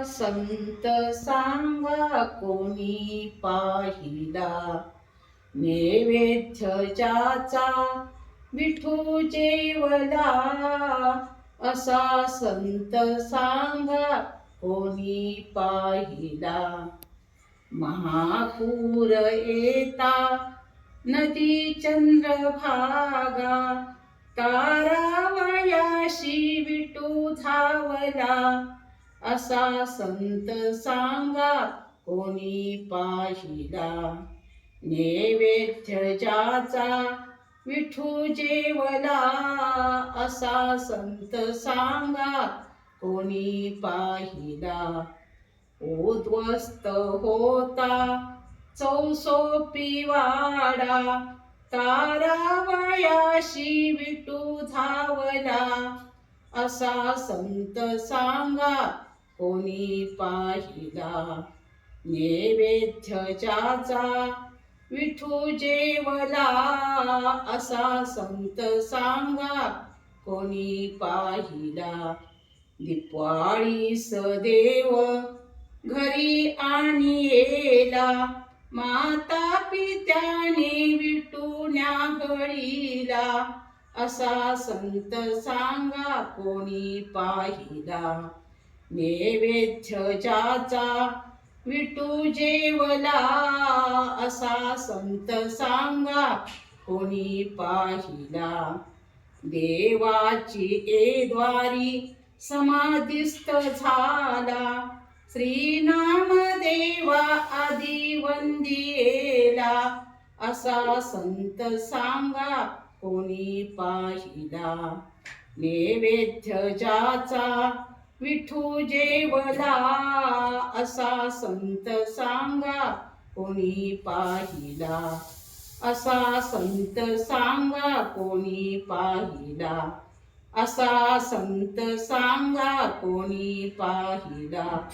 संत सांगा कोणी पाहिला, नैवेद्य ज्याचा विठू जेवला. असा संत सांगा कोणी पाहिला. महापूर येता नदी चंद्रभागा, तारावयाशी विठू धावला. असा संत सांगा कोणी पाहिला. नैवेद्य ज्याचा विठू जेवला. असा संत सांगा कोणी पाहिला. उद्ध्वस्त होता चौसोपी वाडा, तारावयाशी विठू धावला. असा संत सांगा कोणी पाहिला. नैवेद्य ज्याचा विठू जेवला. असा संत सांगा कोणी पाहिला. दिपाळीस देव घरी आणिला, माता पित्याने विठू न्याहळीला. असा संत सांगा कोणी पाहिला. नैवेद्य ज्याचा विठू जेवला. असा संत सांगा कोणी पाहिला. देवाची द्वारी समाधिस्थ झाला, श्रीनाम देवा आदी वंदियेला. असा संत सांगा कोणी पाहिला. नैवेद्य ज्याचा विठू जेवला. असा संत सांगा कोणी पाहिला. असा संत सांगा कोणी पाहिला. असा संत सांगा कोणी पाहिला.